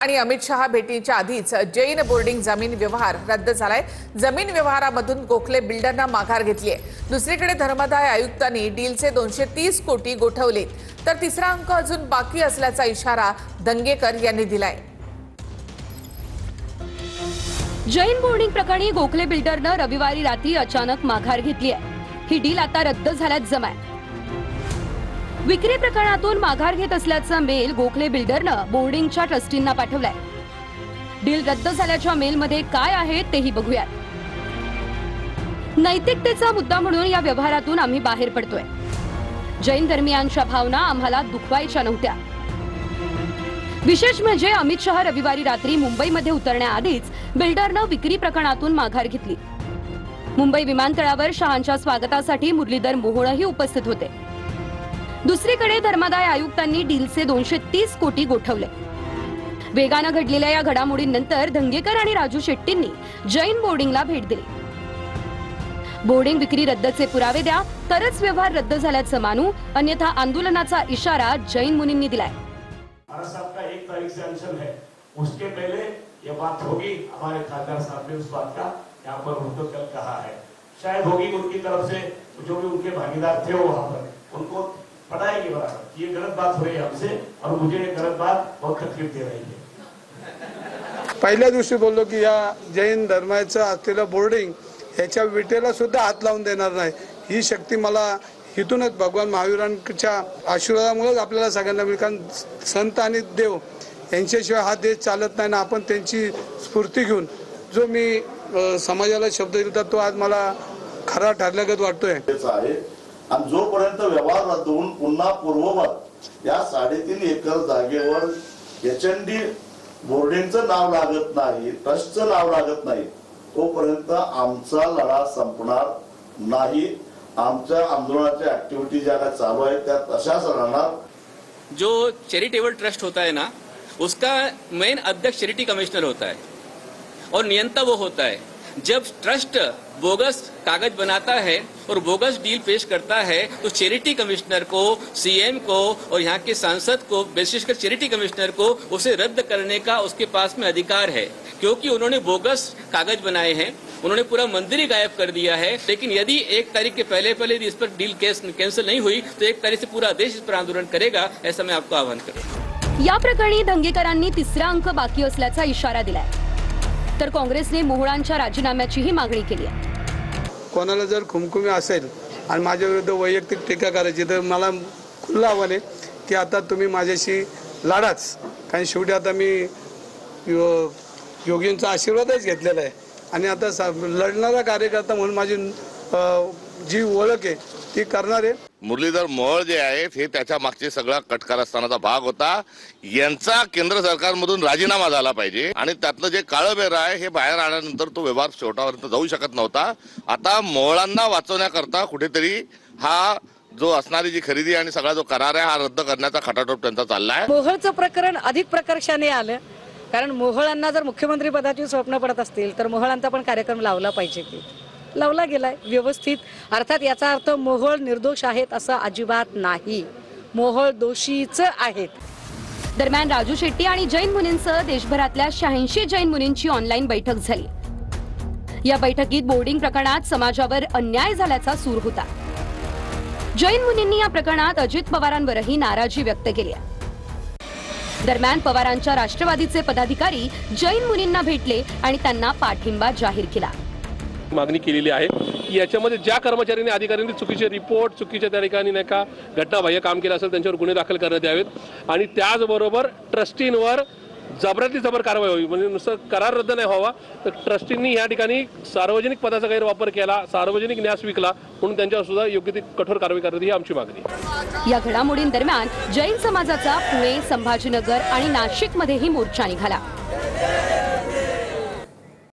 आणि अमित शहा भेटीच्या आधीच जैन बोर्डिंग जमीन व्यवहार रद्द झालाय। जमीन व्यवहारामधून गोखले बिल्डरना माघार घेतली आहे। दुसरीकडे धर्मादाय आयुक्तांनी डीलचे 230 कोटी गोठवले, तर तिसरा अंक अजून बाकी असल्याचा इशारा दंगेकर यांनी दिलाय। जैन बोर्डिंग प्रकरणी गोखले बिल्डरने रविवारी रात्री अचानक माघार घेतली आहे। ही डील आता रद्द झाल्याचं जमाय। विक्री प्रकरणातून माघार घेत असल्याचा मेल गोखले बिल्डरने बोर्डिंगच्या ट्रस्टींना पाठवलाय। डील रद्द झाल्याच्या मेलमध्ये काय आहे तेही बघूया। नैतिकतेचा मुद्दा म्हणून या व्यवहारातून आम्ही बाहेर पडतोय। जैन धर्मीयांच्या भावना आम्हाला दुखवायच्या नव्हत्या। विशेष म्हणजे अमित शहा रविवारी रात्री मुंबईमध्ये उतरण्याआधीच बिल्डरने विक्री प्रकरणातून माघार घेतली। मुंबई विमानतळावर शहांच्या स्वागतासाठी मुरलीधर मोहोळही उपस्थित होते। दुसरीकडे धर्मादाय आयुक्तांनी डीलचे 230 कोटी गोठवले। वेगाने घडलेल्या या घडामोडींनंतर दंगेकर आणि राजू शेट्टींनी जैन बोर्डिंगला भेट दिली। बोर्डिंग विक्री रद्दचे पुरावे द्या, तरच व्यवहार रद्द झाल्याचं मानू, अन्यथा आंदोलनाचा इशारा जैन मुनींनी दिलाय। भारत साहब का 1 तारीख से अनशन है, उसके पहले ये बात होगी। हमारे खासदार साहब ने उस बात का यहाँ पर उनको कल कहा है, शायद होगी उनकी तरफ से। जो भी उनके भागीदार थे वो वहाँ पर उनको पढ़ाएंगे बराबर। ये गलत बात हो रही है हमसे, और मुझे ये गलत बात बहुत तकलीफ दे रही है। पहिल्या दिवशी बोललो की या जैन धर्माचं असलेलं बोर्डिंग ह्याच्या विटेला सुद्धा हात लावून देणार नाही। ही शक्ती मला इथूनच भगवान महावीरांच्या आशीर्वादामुळेच आपल्याला सगळ्यांना मिळेल। कारण संत आणि देव यांच्याशिवाय हा देश चालत नाही ना। आपण त्यांची स्फूर्ती घेऊन जो मी समाजाला शब्द दिला तो आज मला खरा ठरल्यागत वाटतोय। आणि जोपर्यंत व्यवहार रद्द होऊन पुन्हा पूर्ववत या 3.5 एकर जागेवर एचएनडी बोर्डिंगचं नाव लागत नाही, ट्रस्टचं नाव लागत नाही, तोपर्यंत आमचा लढा संपणार नाही। आमच्या आंदोलनाच्या ऍक्टिव्हिटी ज्या चालू आहेत त्या तशाच राहणार। जो चैरिटेबल ट्रस्ट होता है ना, उसका मेन अध्यक्ष चैरिटी कमिश्नर होता है और नियंता वो होता है। जब ट्रस्ट बोगस कागज बनाता है और बोगस डील पेश करता है तो चैरिटी कमिश्नर को, सीएम को और यहाँ के सांसद को, विशेषकर चैरिटी कमिश्नर को उसे रद्द करने का उसके पास में अधिकार है, क्योंकि उन्होंने बोगस कागज बनाए हैं। उन्होंने पूरा मंदिर ही गायब कर दिया है। लेकिन यदि 1 तारीख के पहले इस पर डील कैंसिल नहीं हुई तो 1 तारीख से पूरा देश इस पर आंदोलन करेगा, ऐसा मैं आपको आह्वान करूँ। या प्रकरणी दंगेकरांनी तिसरा अंक बाकी असल्याचा इशारा दिलाय, तर काँग्रेसने मोहोळांच्या राजीनाम्याचीही मागणी केली आहे। कोणाला जर खुमखुमी असेल आणि माझ्या विरुद्ध वैयक्तिक टीका करायची तर मला खुलं आव्हान आहे की आता तुम्ही माझ्याशी लढाच। कारण शेवटी आता मी योगींचा आशीर्वादच घेतलेला आहे आणि आता लढणारा कार्यकर्ता म्हणून माझी जी ओळख आहे ती करणार आहे। मुरलीधर मोहोळ जे आहेत हे त्याच्या मागचे सगळा कटकारस्थानाचा भाग होता। यांचा केंद्र सरकारमधून राजीनामा झाला पाहिजे आणि त्यातलं जे काळबेर आहे हे बाहेर आल्यानंतर तो व्यवहार शेवटापर्यंत जाऊ शकत नव्हता। आता मोहोळांना वाचवण्याकरता कुठेतरी हा जो असणारी जी खरेदी आणि सगळा जो करार आहे हा रद्द करण्याचा खटाटोप त्यांचा चाललाय। मोहोळचं प्रकरण अधिक प्रकर्षाने आलं, कारण मोहोळांना जर मुख्यमंत्री पदाची स्वप्न पडत असतील तर मोहोळांचा पण कार्यक्रम लावला पाहिजे की लावला गेलाय व्यवस्थित। अर्थात याचा अर्थ मोहोळ निर्दोष आहेत असं अजिबात नाही, मोहोळ दोषीच आहेत। दरम्यान राजू शेट्टी आणि जैन मुनींसह देशभरातल्या 86 जैन मुनींची ऑनलाईन बैठक झाली। या बैठकीत बोर्डिंग प्रकरणात समाजावर अन्याय झाल्याचा सूर होता। जैन मुनींनी या प्रकरणात अजित पवारांवरही नाराजी व्यक्त केली आहे। दरम्यान पवारांच्या राष्ट्रवादीचे पदाधिकारी जैन मुनींना भेटले आणि त्यांना पाठिंबा जाहीर केला। मागणी केलेली आहे की याच्यामध्ये ज्या कर्मचाऱ्यांनी अधिकाऱ्यांनी चुकीचे रिपोर्ट, चुकीच्या त्या ठिकाणी नाही का घटनाबाह्य काम केलं असेल त्यांच्यावर गुन्हे दाखल करण्यात यावेत आणि त्याचबरोबर ट्रस्टींवर जबराची जबर कारवाई व्हावी। म्हणजे नुसतं करार रद्द नाही व्हावा, तर ट्रस्टींनी या ठिकाणी सार्वजनिक पदाचा गैरवापर केला, सार्वजनिक न्यास विकला म्हणून त्यांच्यावर सुद्धा योग्य ती कठोर कारवाई करण्यात ही आमची मागणी। या घडामोडींदरम्यान जैन समाजाचा पुणे, संभाजीनगर आणि नाशिकमध्येही मोर्चा निघाला।